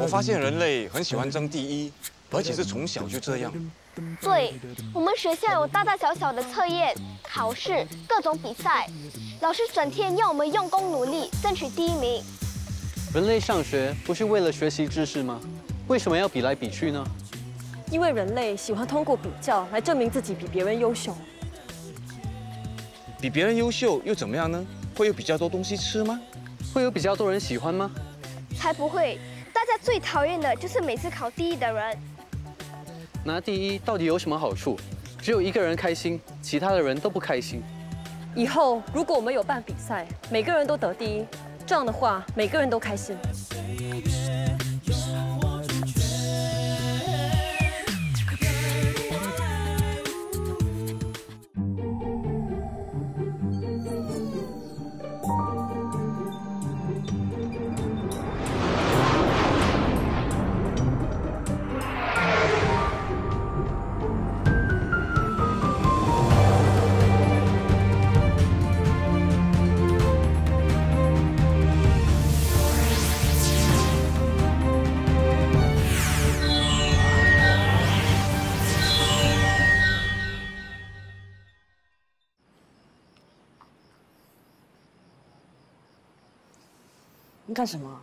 我发现人类很喜欢争第一，而且是从小就这样。对，我们学校有大大小小的测验、考试、各种比赛，老师整天要我们用功努力，争取第一名。人类上学不是为了学习知识吗？为什么要比来比去呢？因为人类喜欢通过比较来证明自己比别人优秀。比别人优秀又怎么样呢？会有比较多东西吃吗？会有比较多人喜欢吗？才不会！大家最讨厌的就是每次考第一的人。拿第一到底有什么好处？只有一个人开心，其他的人都不开心。以后如果我们有办比赛，每个人都得第一，这样的话每个人都开心。你干什么？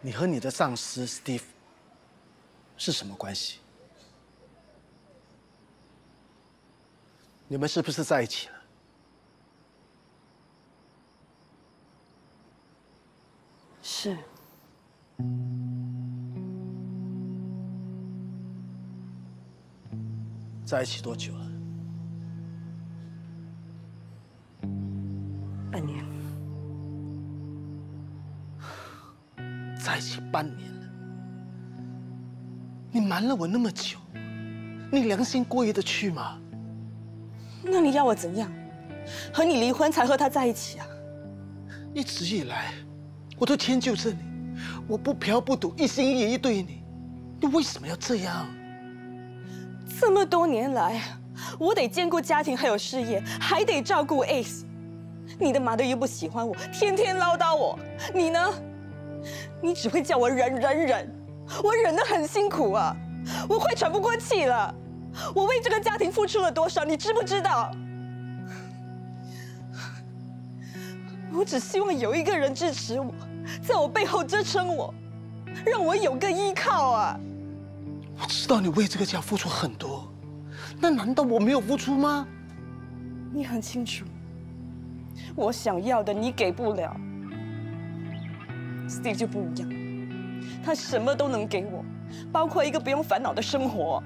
你和你的上司 Steve 是什么关系？你们是不是在一起了？是。在一起多久了？半年。在一起半年了，你瞒了我那么久，你良心过意得去吗？那你要我怎样？和你离婚才和他在一起啊？一直以来，我都迁就着你，我不嫖不赌，一心一意对你，你为什么要这样？这么多年来，我得兼顾家庭还有事业，还得照顾 Ace。你的妈的又不喜欢我，天天唠叨我，你呢？你只会叫我忍忍忍，我忍得很辛苦啊，我快喘不过气了。我为这个家庭付出了多少，你知不知道？我只希望有一个人支持我，在我背后支撑我，让我有个依靠啊。我知道你为这个家付出很多，那难道我没有付出吗？你很清楚，我想要的你给不了。Steve 就不一样，他什么都能给我，包括一个不用烦恼的生活。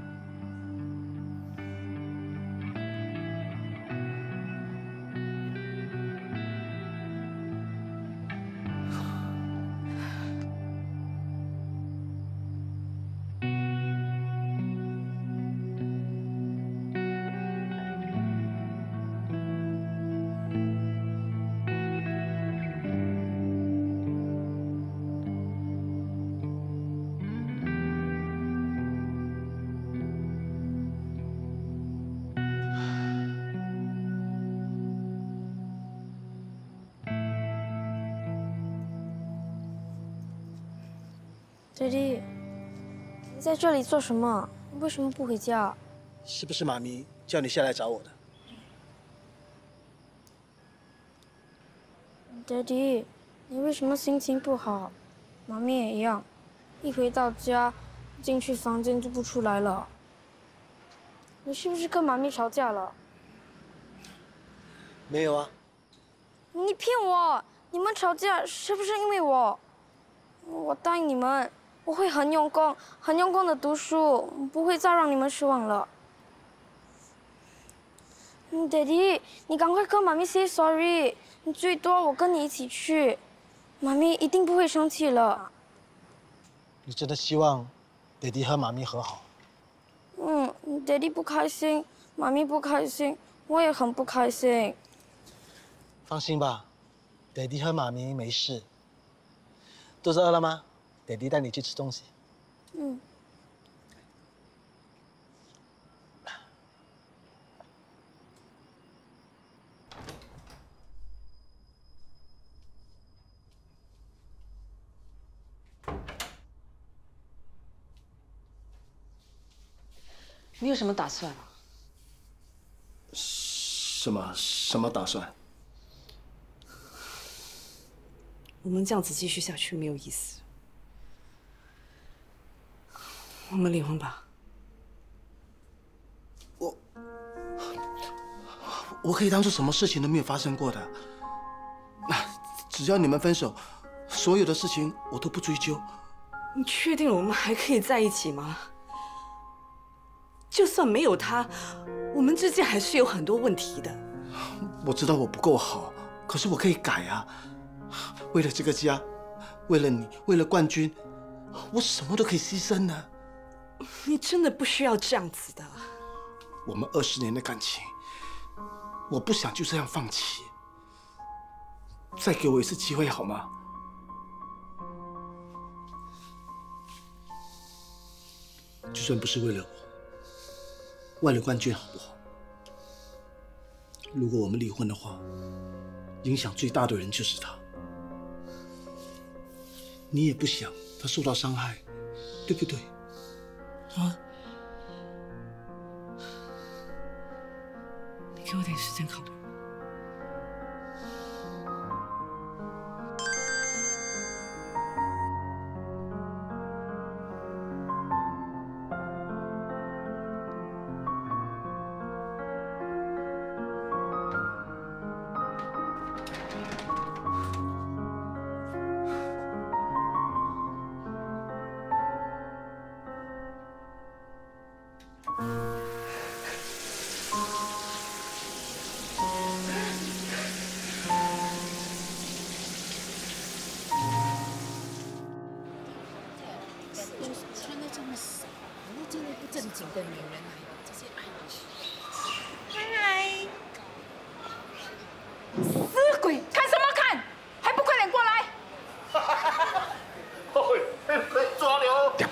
爹地，你在这里做什么？你为什么不回家？是不是妈咪叫你下来找我的？爹地，你为什么心情不好？妈咪也一样，一回到家，进去房间就不出来了。你是不是跟妈咪吵架了？没有啊。你骗我！你们吵架是不是因为我？我答应你们，我会很用功、很用功的读书，不会再让你们失望了。爹地，你赶快跟妈咪 say sorry， 你最多我跟你一起去，妈咪一定不会生气了。你真的希望爹地和妈咪和好？爹地不开心，妈咪不开心，我也很不开心。放心吧，爹地和妈咪没事。肚子饿了吗？爹地带你去吃东西。你有什么打算？什么打算？我们这样子继续下去没有意思，我们离婚吧。我可以当做什么事情都没有发生过的。只要你们分手，所有的事情我都不追究。你确定我们还可以在一起吗？就算没有他，我们之间还是有很多问题的。我知道我不够好，可是我可以改啊。为了这个家，为了你，为了冠军，我什么都可以牺牲的。你真的不需要这样子的。我们20年的感情，我不想就这样放弃。再给我一次机会好吗？就算不是为了我，为了冠军好不好？如果我们离婚的话，影响最大的人就是他。你也不想他受到伤害，对不对？啊？你给我点时间考虑。穿的这么少，那真的不正经的女人来的，这些爱你。嗨，死鬼，看什么看？还不快点过来！被抓了！很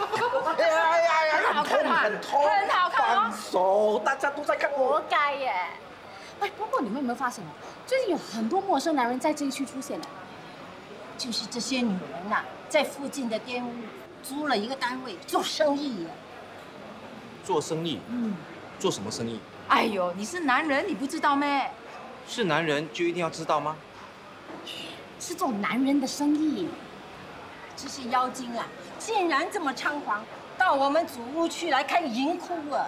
好看哈，很好看哦。手，大家都在看我。活该耶！哎，不过你们有没有发现啊？最近有很多陌生男人在这一区出现了，就是这些女人呐，在附近的店屋租了一个单位做生意。做生意？做什么生意？哎呦，你是男人，你不知道咩？是男人就一定要知道吗？是做男人的生意。这些妖精啊，竟然这么猖狂，到我们祖屋区来开银库啊！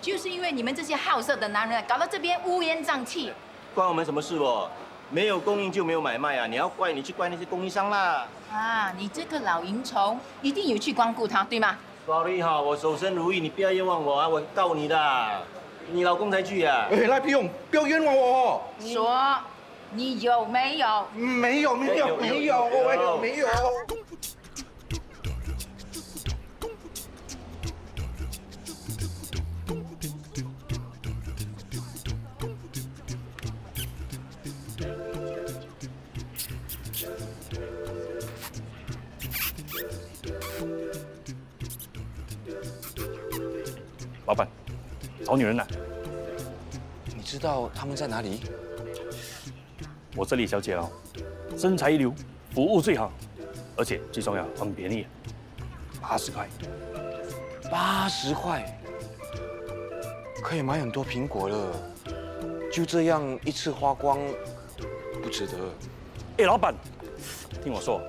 就是因为你们这些好色的男人，搞到这边乌烟瘴气。关我们什么事哦？没有供应就没有买卖啊！你去怪那些供应商啦。啊，你这个老淫虫，一定有去光顾他，对吗 ？Sorry 哈，我守身如玉，你不要冤枉我啊！我告你的，你老公才去啊！哎，赖皮勇，不要冤枉我哦！说，你有没有？没有，没有。老板，找女人来。你知道他们在哪里？我这里小姐哦，身材一流，服务最好，而且最重要很便宜，80块。80块，可以买很多苹果了。就这样一次花光，不值得。哎，老板，听我说，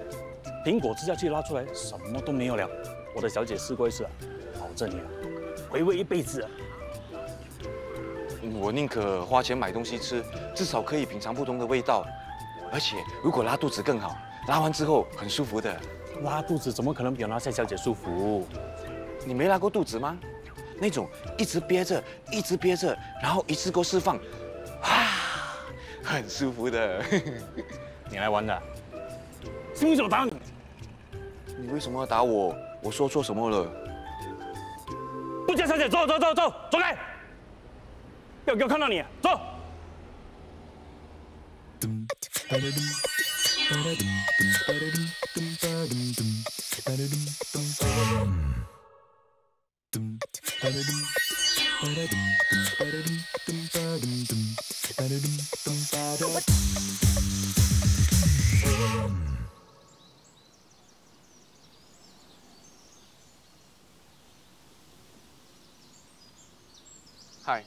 苹果吃下去拉出来什么都没有了。我的小姐试过一次，保证你回味一辈子啊！我宁可花钱买东西吃，至少可以品尝不同的味道。而且如果拉肚子更好，拉完之后很舒服的。拉肚子怎么可能比拉夏小姐舒服？你没拉过肚子吗？那种一直憋着，然后一次过释放，啊，很舒服的。你来玩的？凶手打你！你为什么要打我？我说错什么了？不见小姐，走开！不要给我看到你，走！嗨，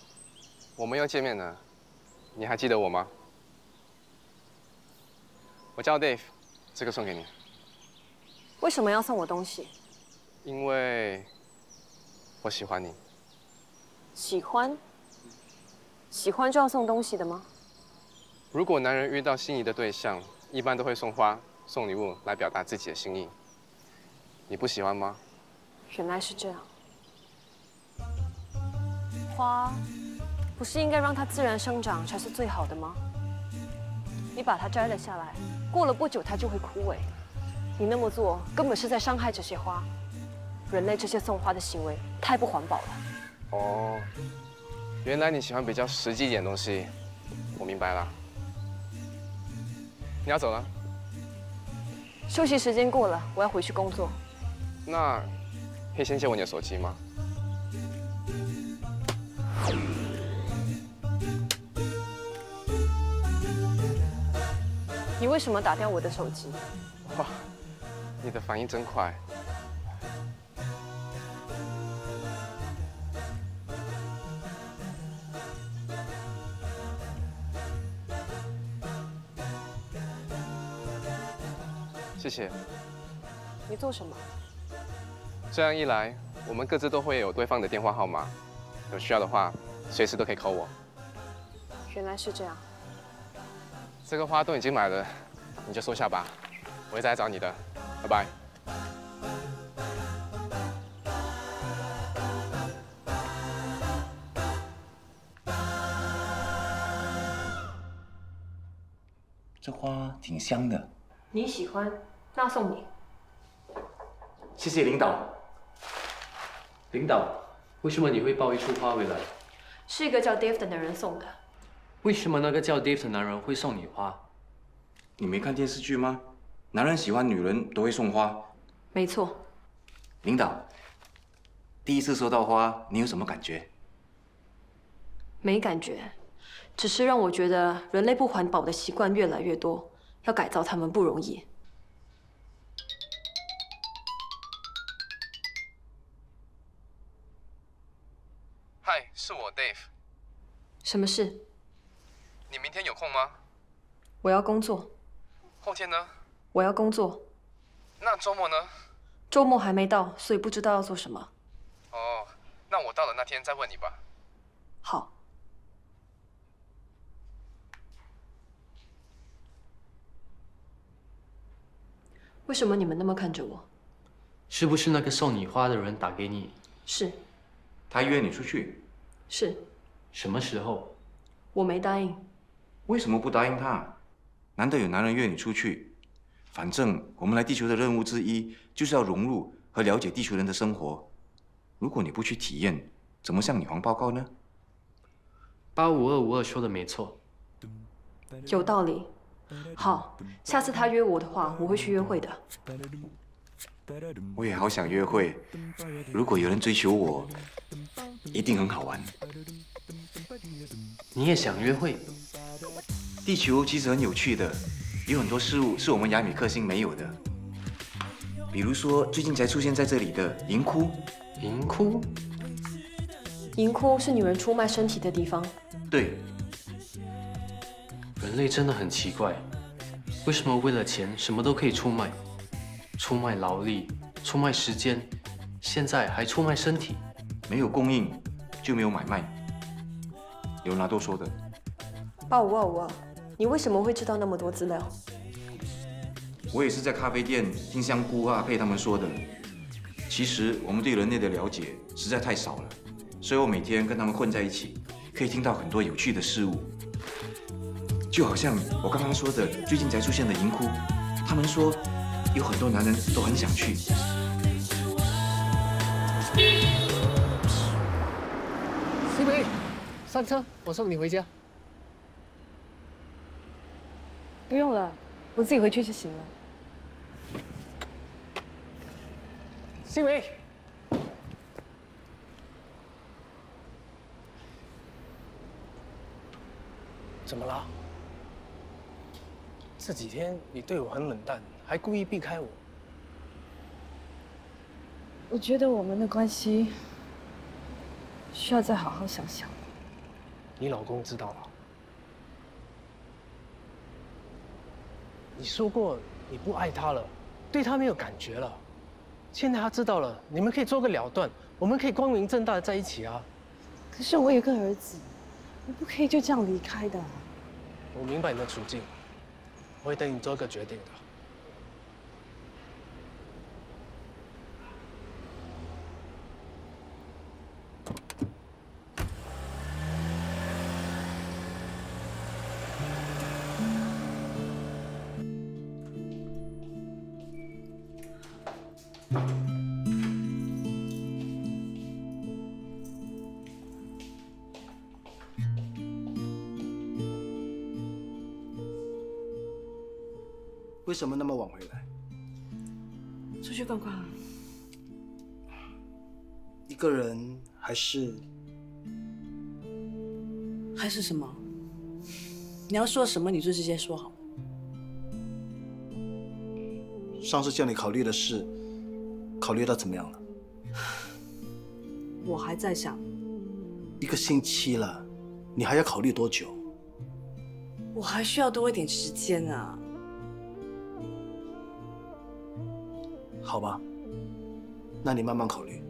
我们又见面了，你还记得我吗？我叫 Dave， 这个送给你。为什么要送我东西？因为我喜欢你。喜欢？喜欢就要送东西的吗？如果男人遇到心仪的对象，一般都会送花、送礼物来表达自己的心意。你不喜欢吗？原来是这样。花不是应该让它自然生长才是最好的吗？你把它摘了下来，过了不久它就会枯萎。你那么做根本是在伤害这些花。人类这些送花的行为太不环保了。哦，原来你喜欢比较实际一点的东西，我明白了。你要走了？休息时间过了，我要回去工作。那可以先借我你的手机吗？你为什么打掉我的手机？哇，你的反应真快。谢谢。你做什么？这样一来，我们各自都会有对方的电话号码，有需要的话，随时都可以 call 我。原来是这样。这个花都已经买了，你就收下吧，我会再来找你的，拜拜。这花挺香的。你喜欢，那送你。谢谢领导。领导，为什么你会抱一束花回来？是一个叫 Dave 的男人送的。为什么那个叫 Dave 的男人会送你花？你没看电视剧吗？男人喜欢女人都会送花。没错。领导，第一次收到花，你有什么感觉？没感觉，只是让我觉得人类不环保的习惯越来越多，要改造他们不容易。嗨，是我 Dave。什么事？你明天有空吗？我要工作。后天呢？我要工作。那周末呢？周末还没到，所以不知道要做什么。哦，那我到了那天再问你吧。好。为什么你们那么看着我？是不是那个送你花的人打给你？是。他约你出去？是。什么时候？我没答应。为什么不答应他？难得有男人约你出去，反正我们来地球的任务之一就是要融入和了解地球人的生活。如果你不去体验，怎么向女皇报告呢？85252说的没错。有道理。好，下次他约我的话，我会去约会的。我也好想约会，如果有人追求我，一定很好玩。你也想约会？地球其实很有趣的，有很多事物是我们雅米克星没有的。比如说，最近才出现在这里的银窟。银窟？银窟是女人出卖身体的地方。对。人类真的很奇怪，为什么为了钱什么都可以出卖？出卖劳力，出卖时间，现在还出卖身体。没有供应，就没有买卖。刘拿多说的。8552，你为什么会知道那么多资料？我也是在咖啡店听香菇阿佩他们说的。其实我们对人类的了解实在太少了，所以我每天跟他们混在一起，可以听到很多有趣的事物。就好像我刚刚说的，最近才出现的银窟，他们说有很多男人都很想去。西梅，上车，我送你回家。不用了，我自己回去就行了。西梅，怎么了？这几天你对我很冷淡，还故意避开我。我觉得我们的关系需要再好好想想。你老公知道了。你说过你不爱他了，对他没有感觉了。现在他知道了，你们可以做个了断，我们可以光明正大的在一起啊。可是我有个儿子，我不可以就这样离开的。我明白你的处境，我会等你做一个决定的。 为什么那么晚回来？出去逛逛。一个人还是什么？你要说什么你就直接说好。上次叫你考虑的事，考虑到怎么样了？我还在想。1个星期了，你还要考虑多久？我还需要多一点时间啊。 好吧，那你慢慢考虑。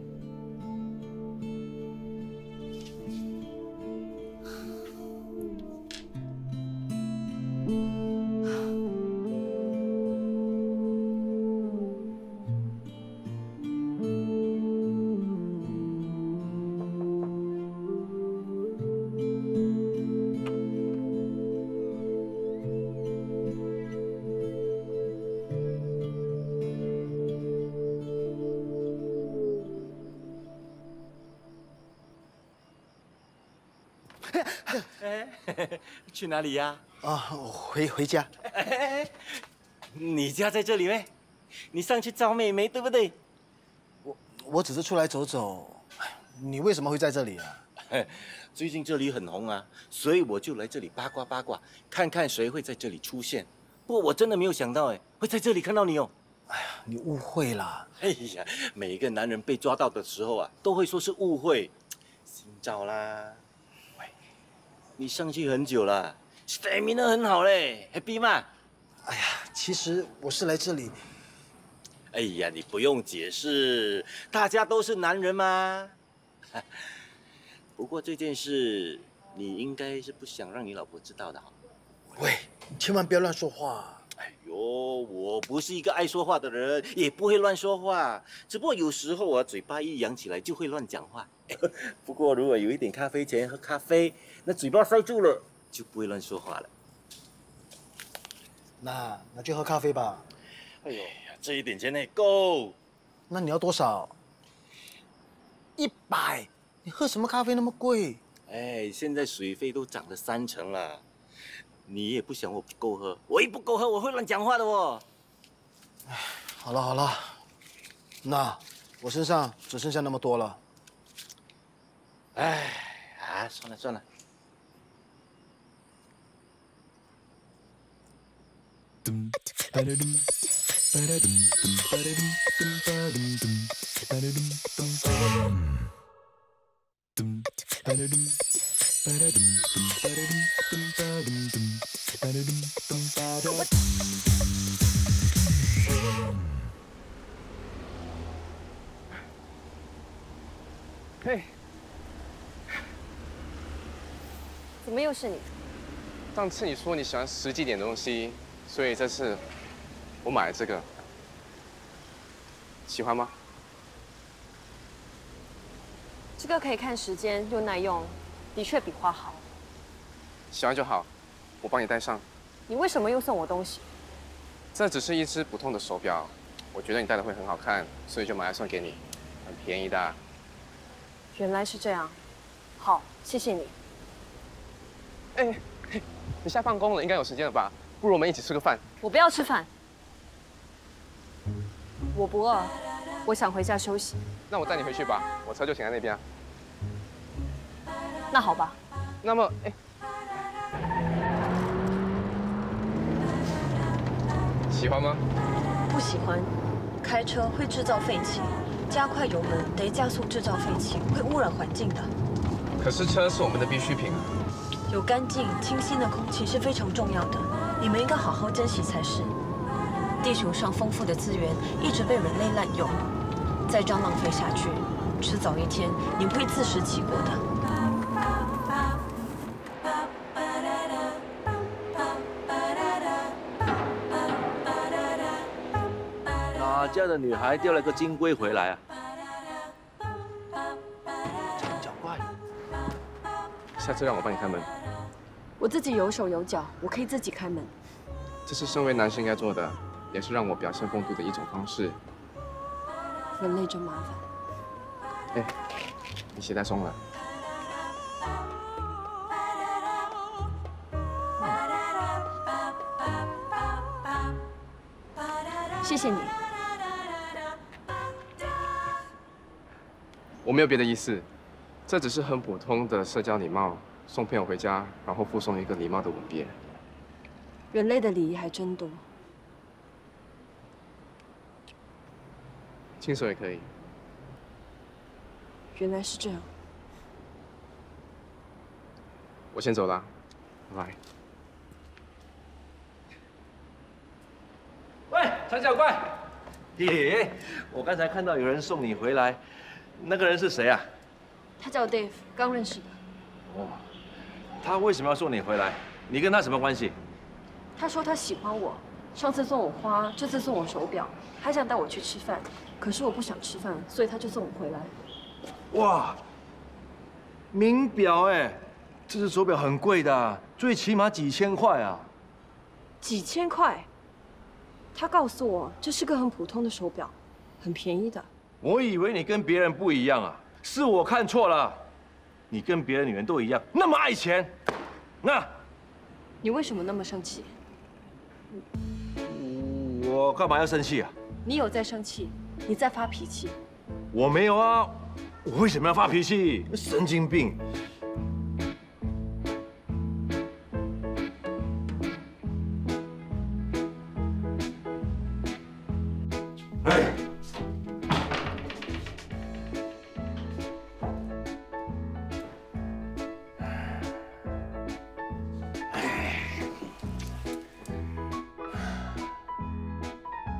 去哪里呀？啊，我回家。你家在这里咩？你上去找妹妹对不对？我只是出来走走。你为什么会在这里啊？最近这里很红啊，所以我就来这里八卦八卦，看看谁会在这里出现。不过我真的没有想到会在这里看到你哦。哎呀，你误会了。哎呀，每一个男人被抓到的时候啊，都会说是误会。新找啦。 你上去很久了 ，stamina 很好嘞 ，happy 吗？哎呀，其实我是来这里。哎呀，你不用解释，大家都是男人嘛。不过这件事，你应该是不想让你老婆知道的哈。喂，千万不要乱说话。哎呦，我不是一个爱说话的人，也不会乱说话，只不过有时候啊，嘴巴一扬起来就会乱讲话。不过如果有一点咖啡钱喝咖啡。 那嘴巴塞住了，就不会乱说话了。那就喝咖啡吧。哎呀，这一点钱也够。那你要多少？100。你喝什么咖啡那么贵？哎，现在水费都涨了30%了。你也不想我不够喝，我一不够喝我会乱讲话的哦。哎，好了好了，那我身上只剩下那么多了。哎，算了算了。 嘿，怎么又是你？上次你说你喜欢实际点的东西，所以这次我买了这个，喜欢吗？这个可以看时间又耐用，的确比花好。喜欢就好，我帮你戴上。你为什么又送我东西？这只是一只普通的手表，我觉得你戴的会很好看，所以就买来送给你，很便宜的。原来是这样，好，谢谢你。哎，你现在放工了，应该有时间了吧？不如我们一起吃个饭。我不要吃饭，我不饿，我想回家休息。那我带你回去吧，我车就停在那边啊。那好吧。那么，喜欢吗？不喜欢，开车会制造废气，加快油门得加速制造废气，会污染环境的。可是车是我们的必需品啊。有干净、清新的空气是非常重要的，你们应该好好珍惜才是。地球上丰富的资源一直被人类滥用，再这样浪费下去，迟早一天你们会自食其果的。哪家的女孩掉了个金龟回来啊？长脚怪。下次让我帮你开门。我自己有手有脚，我可以自己开门。这是身为男生应该做的，也是让我表现风度的一种方式。人类真麻烦。哎，你鞋带松了。谢谢你。我没有别的意思，这只是很普通的社交礼貌，送朋友回家，然后附送一个礼貌的吻别。人类的礼仪还真多。亲手也可以。原来是这样。我先走了，拜拜。喂，长脚怪，咦，我刚才看到有人送你回来，那个人是谁啊？他叫 Dave， 刚认识的。哦，他为什么要送你回来？你跟他什么关系？他说他喜欢我，上次送我花，这次送我手表，还想带我去吃饭。可是我不想吃饭，所以他就送我回来。哇，名表哎，这只手表很贵的，最起码几千块啊。几千块？他告诉我这是个很普通的手表，很便宜的。我以为你跟别人不一样啊，是我看错了。你跟别的女人都一样，那么爱钱。那，你为什么那么生气？我干嘛要生气啊？你有在生气，你在发脾气。我没有啊，我为什么要发脾气？神经病！哎，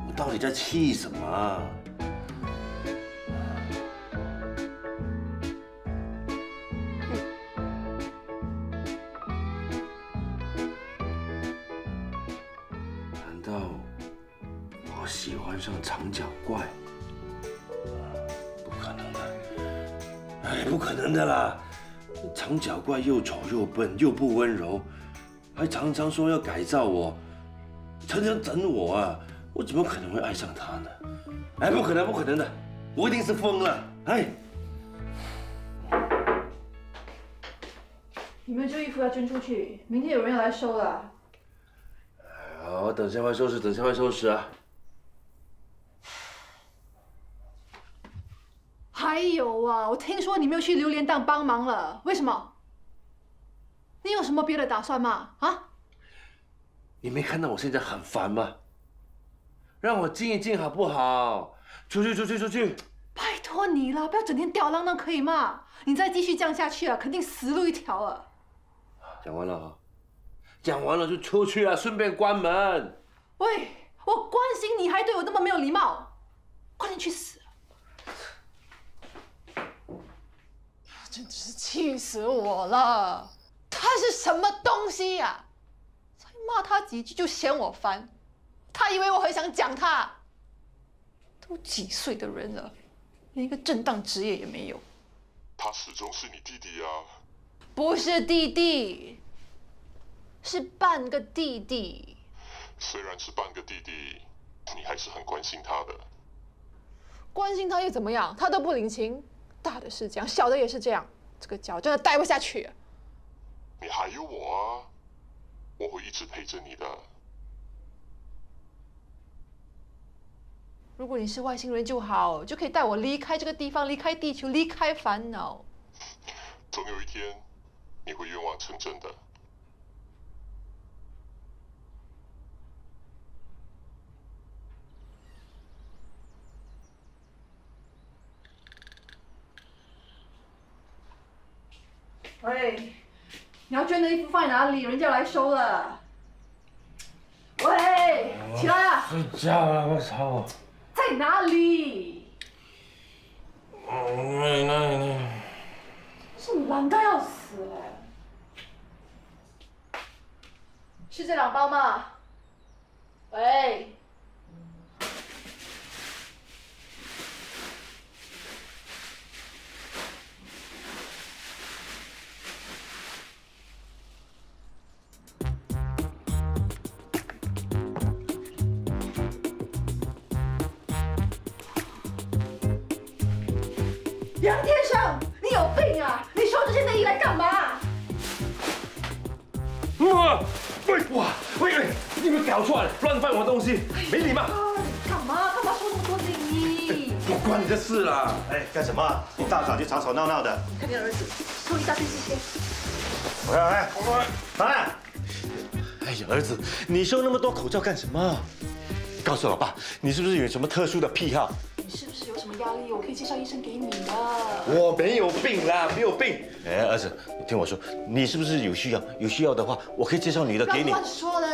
我到底在气什么啊？难道我喜欢上长脚怪？不可能的！哎，不可能的啦！长脚怪又丑又笨又不温柔，还常常说要改造我，常常整我啊！我怎么可能会爱上他呢？哎，不可能，不可能的！我一定是疯了！哎，你们旧衣服要捐出去，明天有人要来收了。好，等下回收拾，等下回收拾啊！还有啊，我听说你们又去榴莲档帮忙了，为什么？你有什么别的打算吗？啊？你没看到我现在很烦吗？让我静一静好不好？出去，出去，出去！拜托你了，不要整天吊儿郎当，可以吗？你再继续这样下去啊，肯定死路一条啊！讲完了啊，讲完了就出去啊，顺便关门。喂，我关心你，还对我那么没有礼貌，快点去死！真的是气死我了！他是什么东西呀？才骂他几句就嫌我烦，他以为我很想讲他。都几岁的人了，连一个正当职业也没有。他始终是你弟弟啊。不是弟弟，是半个弟弟。虽然是半个弟弟，你还是很关心他的。关心他又怎么样？他都不领情。大的是这样，小的也是这样。这个家真的待不下去。你还有我啊，我会一直陪着你的。如果你是外星人就好，就可以带我离开这个地方，离开地球，离开烦恼。总有一天，你会愿望成真的。喂，你要捐的衣服放在哪里？人家来收了。喂，起来啊！睡觉了，我操！在哪里？那里。是懒到要死哎！是这2包吗？喂。 杨天生，你有病啊！你收这些内衣来干嘛？喂！你们搞错了，乱放我东西，没礼貌！干嘛收这么多内衣？不关你的事啦！哎，干什么？一大早就吵吵闹闹的。看你儿子收一大堆这些。哎呀，儿子，你收那么多口罩干什么？告诉老爸，你是不是有什么特殊的癖好？你是不是有什么压力？我可以介绍医生给你的。我没有病啦，没有病。哎，儿子，你听我说，你是不是有需要？有需要的话，我可以介绍女的给你。乱说嘞！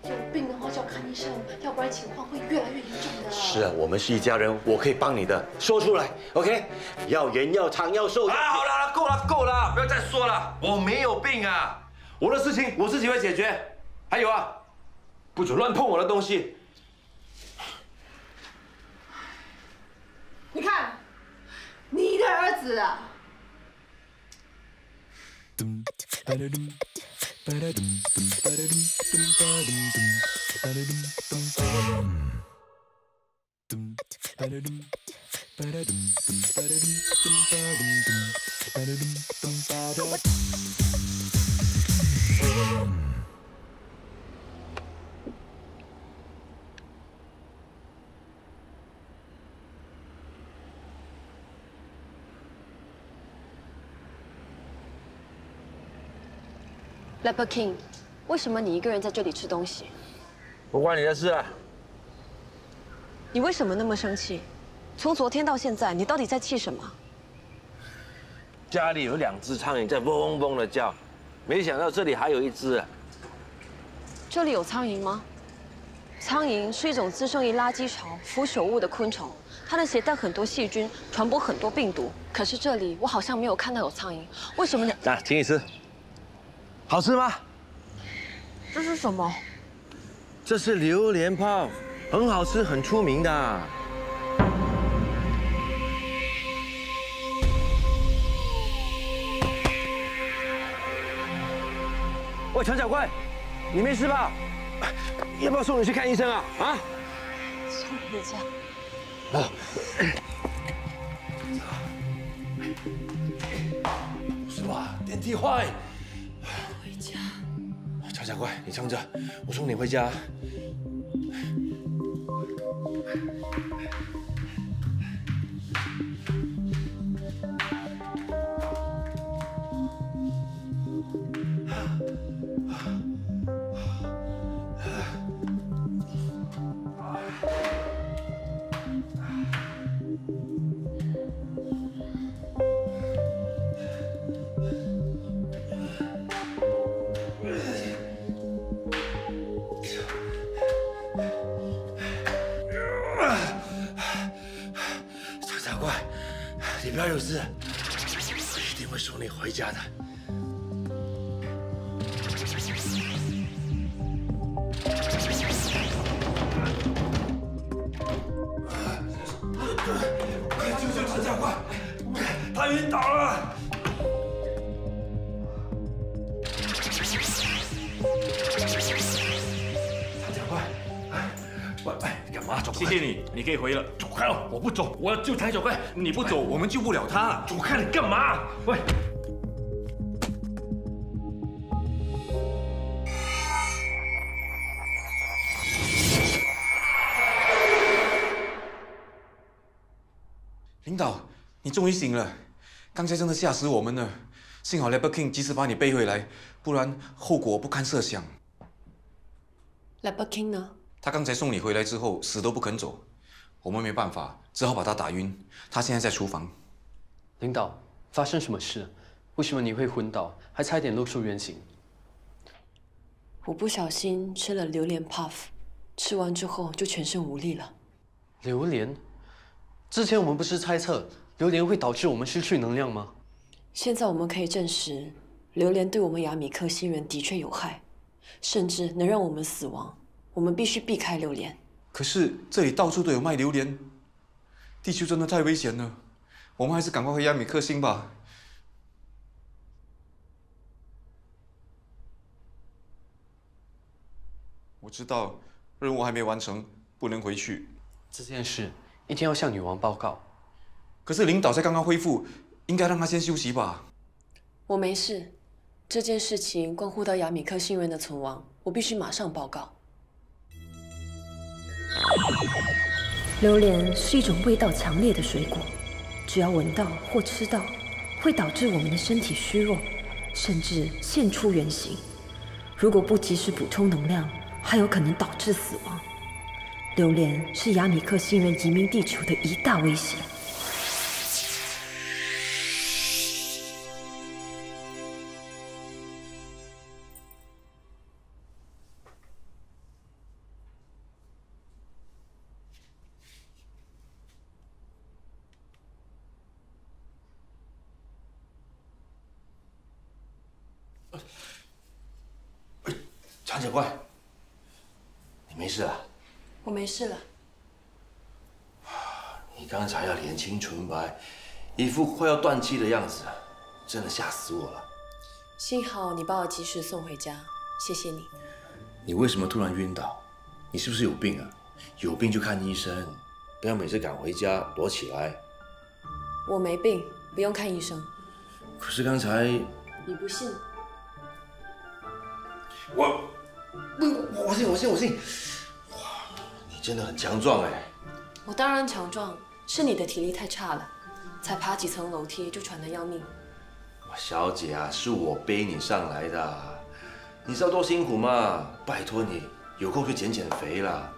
有病的话就要看医生，要不然情况会越来越严重的。是啊，我们是一家人，我可以帮你的，说出来 ，OK？ 要圆要长要瘦。啊，好了，够了，不要再说了，我没有病啊，我的事情我自己会解决。还有啊，不准乱碰我的东西。 你看，你的儿子啊，Leopard King， 为什么你一个人在这里吃东西？不关你的事啊！你为什么那么生气？从昨天到现在，你到底在气什么？家里有2只苍蝇在嗡嗡的叫，没想到这里还有1只啊！这里有苍蝇吗？苍蝇是一种滋生于垃圾槽、腐朽物的昆虫，它能携带很多细菌，传播很多病毒。可是这里我好像没有看到有苍蝇，为什么你？来，请你吃。 好吃吗？这是什么？这是榴莲泡，很好吃，很出名的。喂，陈小怪，你没事吧？要不要送你去看医生啊？啊？送回家。哦。是吧？电梯坏。 小怪，你撑着，我送你回家。你不要有事，我一定会送你回家的。快救救陈小怪，他晕倒了。陈小怪，喂，干嘛走？谢谢你，你可以回了。走开哦！我不走，我要救谭小怪。你不走，我们救不了他。走开！你干嘛？喂！领导，你终于醒了，刚才真的吓死我们了。幸好 Leopard King 及时把你背回来，不然后果不堪设想。Leopard King 呢？他刚才送你回来之后，死都不肯走，我们没办法，只好把他打晕。他现在在厨房。领导，发生什么事？为什么你会昏倒，还差点露出原形？我不小心吃了榴莲 puff， 吃完之后就全身无力了。榴莲？之前我们不是猜测榴莲会导致我们失去能量吗？现在我们可以证实，榴莲对我们亚米克星人的确有害，甚至能让我们死亡。我们必须避开榴莲。可是这里到处都有卖榴莲，地球真的太危险了，我们还是赶快回亚米克星吧。我知道任务还没完成，不能回去。这件事一定要向女王报告。可是领导才刚刚恢复，应该让他先休息吧。我没事，这件事情关乎到亚米克星人的存亡，我必须马上报告。榴莲是一种味道强烈的水果，只要闻到或吃到，会导致我们的身体虚弱，甚至现出原形。如果不及时补充能量，还有可能导致死亡。榴莲是亚米克星人移民地球的一大威胁。长脚怪，你没事啊？我没事了。你刚才啊脸青唇白，一副快要断气的样子，真的吓死我了。幸好你把我及时送回家，谢谢你。你为什么突然晕倒？你是不是有病啊？有病就看医生，不要每次赶回家躲起来。我没病，不用看医生。可是刚才你不信？我信！哇，你真的很强壮哎！我当然强壮，是你的体力太差了，才爬几层楼梯就喘得要命。小姐啊，是我背你上来的，你知道多辛苦吗？拜托你有空就减肥啦。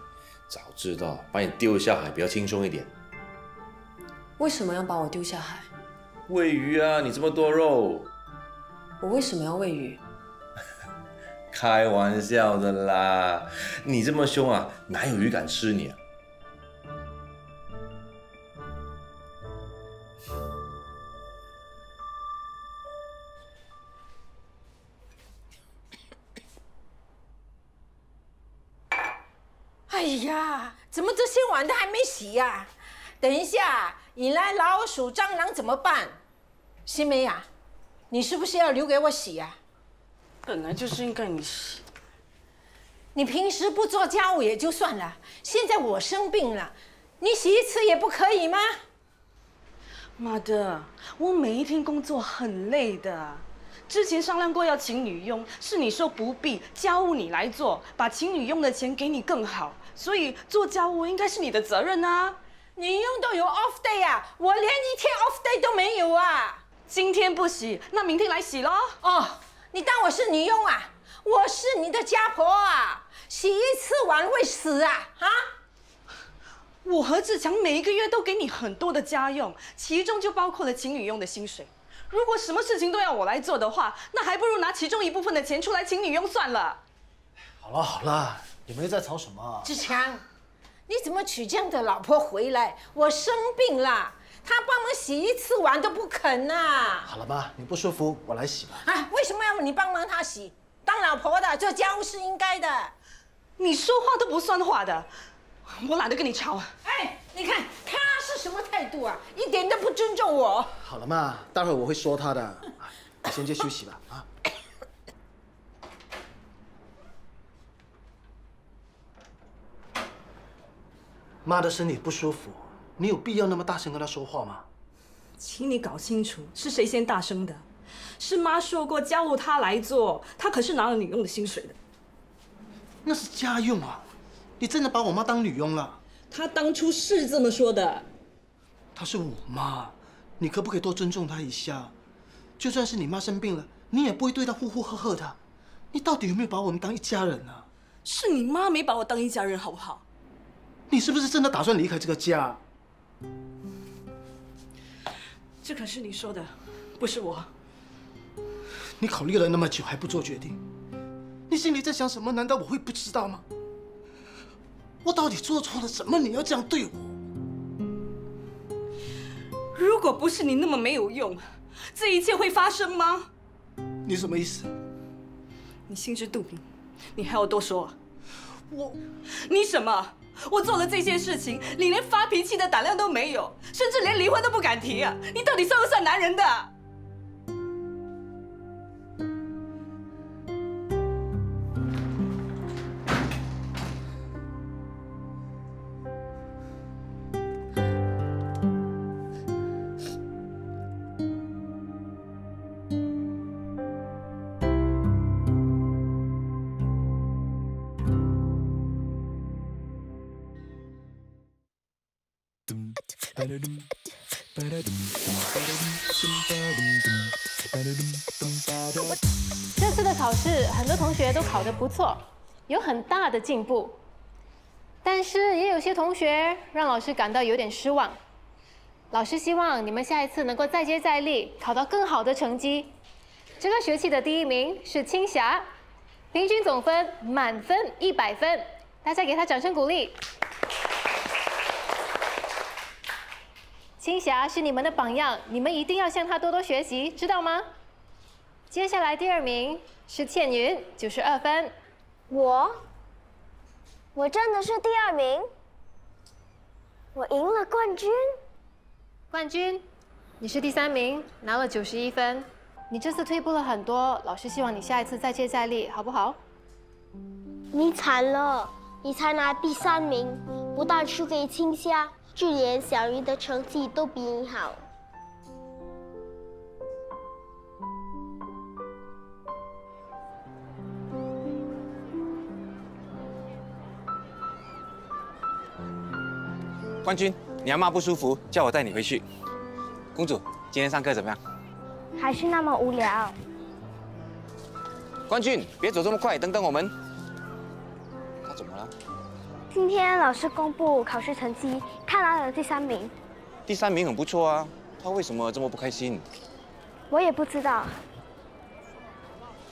早知道把你丢下海比较轻松一点。为什么要把我丢下海？喂鱼啊，你这么多肉。我为什么要喂鱼？开玩笑的啦，你这么凶啊，哪有鱼敢吃你啊？哎呀，怎么这些碗都还没洗呀？等一下引来老鼠、蟑螂怎么办？新梅呀，你是不是要留给我洗呀？本来就是应该你洗。你平时不做家务也就算了，现在我生病了，你洗一次也不可以吗？妈的，我每一天工作很累的。之前商量过要请女佣，是你说不必，家务你来做，把请女佣的钱给你更好。所以做家务应该是你的责任啊。女佣都有 off day 啊，我连一天 off day 都没有啊。今天不洗，那明天来洗咯。哦，你当我是女佣啊？我是你的家婆啊，洗一次碗会死啊？啊？我和志强每一个月都给你很多的家用，其中就包括了请女佣的薪水。如果什么事情都要我来做的话，那还不如拿其中一部分的钱出来请女佣算了。好了，你们在吵什么？志强，你怎么娶这样的老婆回来？我生病了，她帮忙洗一次碗都不肯呐。好了吧，你不舒服，我来洗吧。啊，为什么要你帮忙她洗？当老婆的做家务是应该的。你说话都不算话的，我懒得跟你吵。哎，你看她是什么态度啊？一点都不尊重我。好了嘛，待会我会说她的。你先去休息吧，啊。妈的身体不舒服，你有必要那么大声跟她说话吗？请你搞清楚是谁先大声的。是妈说过家务她来做，她可是拿了女佣的薪水的。那是家用啊！你真的把我妈当女佣了？她当初是这么说的。她是我妈，你可不可以多尊重她一下？就算是你妈生病了，你也不会对她呼呼喝喝的。你到底有没有把我们当一家人啊？是你妈没把我当一家人，好不好？你是不是真的打算离开这个家？这可是你说的，不是我。你考虑了那么久还不做决定，你心里在想什么？难道我会不知道吗？我到底做错了什么？你要这样对我？如果不是你那么没有用，这一切会发生吗？你什么意思？你心知肚明，你还要多说？你什么？我做了这些事情，你连发脾气的胆量都没有，甚至连离婚都不敢提啊！你到底算不算男人的？这次的考试，很多同学都考得不错，有很大的进步。但是也有些同学让老师感到有点失望。老师希望你们下一次能够再接再厉，考到更好的成绩。这个学期的第1名是青霞，平均总分满分100分，大家给她掌声鼓励。青霞是你们的榜样，你们一定要向她多多学习，知道吗？接下来第2名是倩云，92分。我真的是第2名，我赢了冠军。冠军，你是第3名，拿了91分。你这次退步了很多，老师希望你下一次再接再厉，好不好？你惨了，你才拿第3名，不但输给青霞，就连小鱼的成绩都比你好。冠军，你阿妈不舒服，叫我带你回去。公主，今天上课怎么样？还是那么无聊。冠军，别走这么快，等等我们。他怎么了？今天老师公布考试成绩，他拿了第3名。第3名很不错啊，他为什么这么不开心？我也不知道。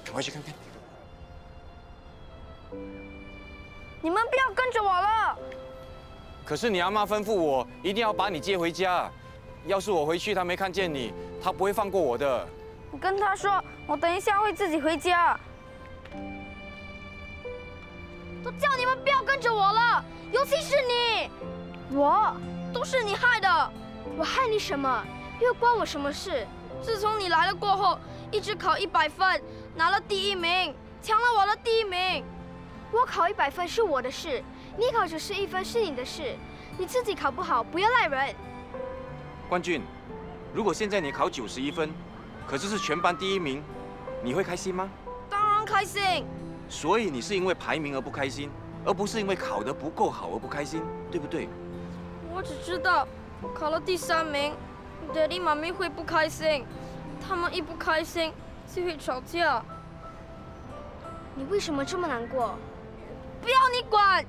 赶快去看看。你们不要跟着我了。可是你阿妈吩咐我一定要把你接回家，要是我回去她没看见你，她不会放过我的。你跟她说，我等一下会自己回家。都叫你们不要跟着我了，尤其是你。都是你害的。我害你什么？又关我什么事？自从你来了过后，一直考100分，拿了第1名，抢了我的第1名。我考100分是我的事，你考91分是你的事，你自己考不好，不要赖人。冠军，如果现在你考91分，可是全班第1名，你会开心吗？当然开心。所以你是因为排名而不开心，而不是因为考得不够好而不开心，对不对？我只知道我考了第3名，爹地妈咪会不开心，他们一不开心就会吵架。你为什么这么难过？不要你管！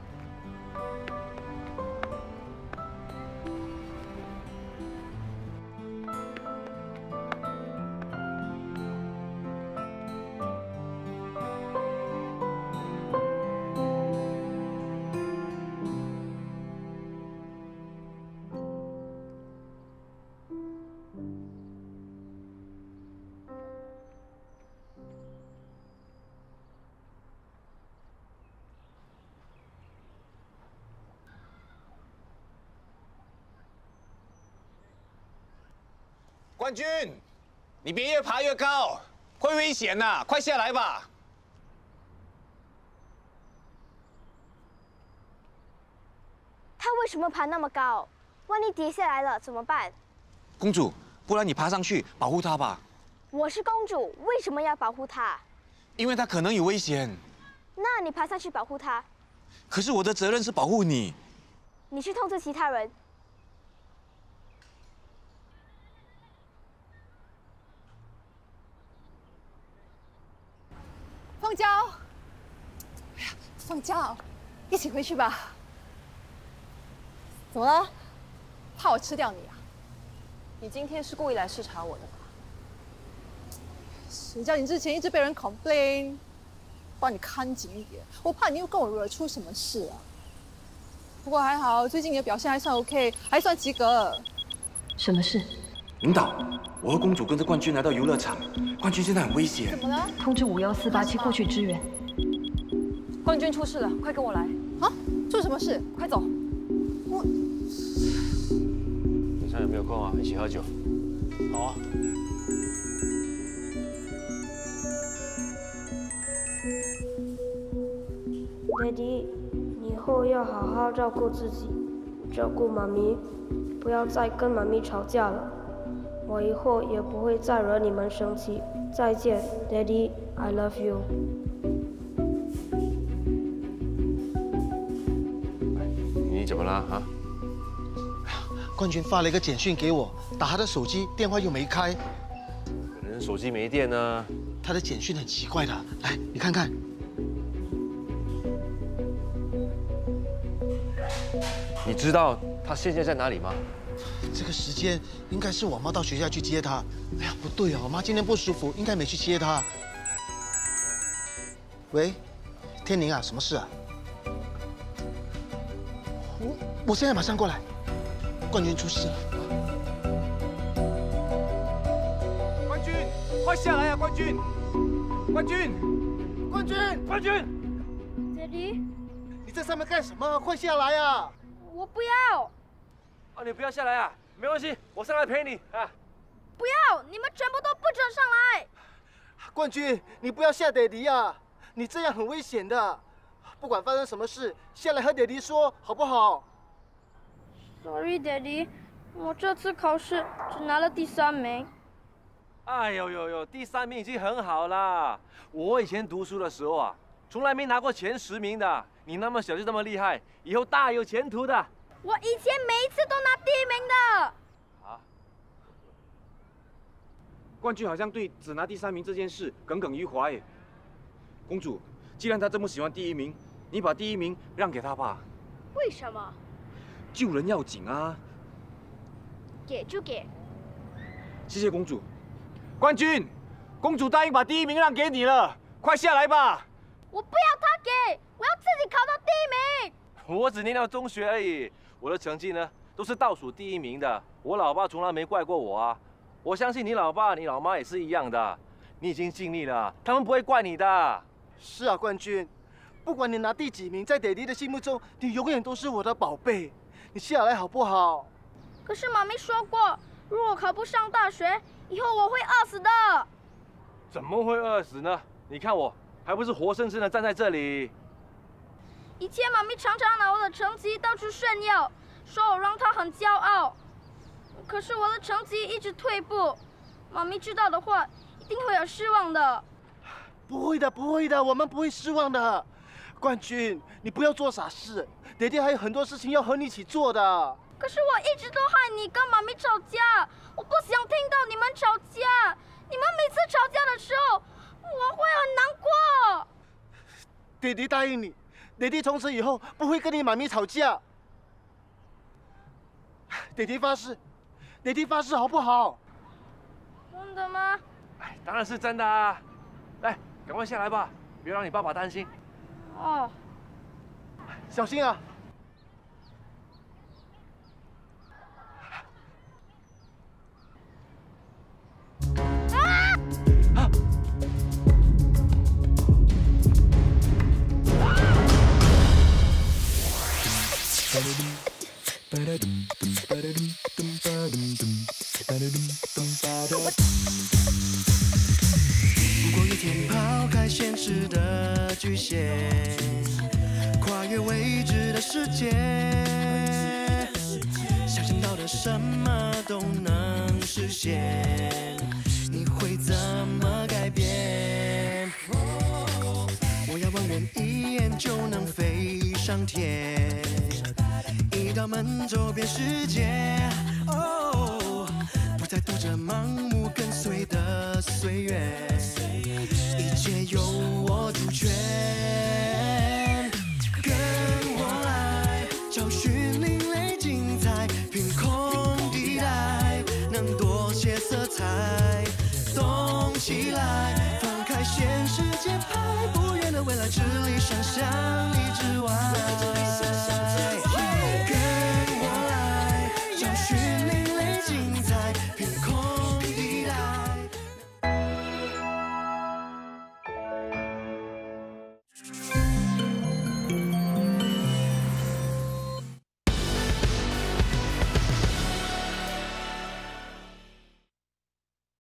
冠军，你别越爬越高，会危险呐！快下来吧。他为什么爬那么高？万一跌下来了怎么办？公主，不然你爬上去保护他吧。我是公主，为什么要保护他？因为他可能有危险。那你爬上去保护他。可是我的责任是保护你。你去通知其他人。放娇，哎呀，放娇，一起回去吧。怎么了？怕我吃掉你啊？你今天是故意来视察我的吧？谁叫你之前一直被人 complain， 帮你看紧一点，我怕你又跟我惹出什么事啊。不过还好，最近你的表现还算 OK， 还算及格。什么事？领导，我和公主跟着冠军来到游乐场，冠军现在很危险。怎么了？通知51487过去支援。冠军出事了，快跟我来！啊，出什么事？快走！我晚上有没有空啊？一起喝酒。好啊。Daddy， 你以后要好好照顾自己，照顾妈咪，不要再跟妈咪吵架了。我以后也不会再惹你们生气。再见 ，Daddy， I love you。你怎么了啊？冠军发了一个简讯给我，打他的手机，电话又没开。可能手机没电呢。他的简讯很奇怪的，来，你看看。你知道他现在在哪里吗？这个时间应该是我妈到学校去接他。哎呀，不对啊，我妈今天不舒服，应该没去接他。喂，天宁啊，什么事啊？我现在马上过来。冠军出事了。冠军，快下来啊！冠军，冠军，冠军，冠军 ，Daddy， 你在上面干什么？快下来啊！我不要。啊，你不要下来啊，没关系，我上来陪你啊。不要，你们全部都不准上来。冠军，你不要吓爹地啊！你这样很危险的。不管发生什么事，下来和爹地说，好不好？ Sorry, Daddy， 我这次考试只拿了第3名。哎呦，第3名已经很好啦。我以前读书的时候啊，从来没拿过前10名的。你那么小就这么厉害，以后大有前途的。我以前每一次都拿第1名的。啊？冠军好像对只拿第3名这件事耿耿于怀耶。公主，既然他这么喜欢第1名，你把第1名让给他吧。为什么？ 救人要紧啊！给就给。谢谢公主。冠军，公主答应把第1名让给你了，快下来吧！我不要他给，我要自己考到第1名。我只念到中学而已，我的成绩呢都是倒数第1名的。我老爸从来没怪过我啊。我相信你老爸、你老妈也是一样的。你已经尽力了，他们不会怪你的。是啊，冠军，不管你拿第几名，在爹地的心目中，你永远都是我的宝贝。 你下来好不好？可是妈咪说过，如果考不上大学，以后我会饿死的。怎么会饿死呢？你看我还不是活生生的站在这里。以前妈咪常常拿我的成绩到处炫耀，说我让她很骄傲。可是我的成绩一直退步，妈咪知道的话，一定会有失望的。不会的，不会的，我们不会失望的。冠军，你不要做傻事。 爹地还有很多事情要和你一起做的。可是我一直都害你跟妈咪吵架，我不想听到你们吵架。你们每次吵架的时候，我会很难过。爹地答应你，爹地从此以后不会跟你妈咪吵架。爹地发誓，爹地发誓好不好？真的吗？哎，当然是真的啊！来，赶快下来吧，别让你爸爸担心。哦。 小心啊！如果一天抛开现实的局限。 跨越未知的世界，想象到的什么都能实现。你会怎么改变？我要望远一眼就能飞上天，一道门走遍世界。哦，不再赌着盲目跟随的岁月，一切由我主权。 找寻另类精彩，凭空地带，能多些色彩，动起来，放开现实节拍，不远的未来只理想想你之外。跟我来，找寻。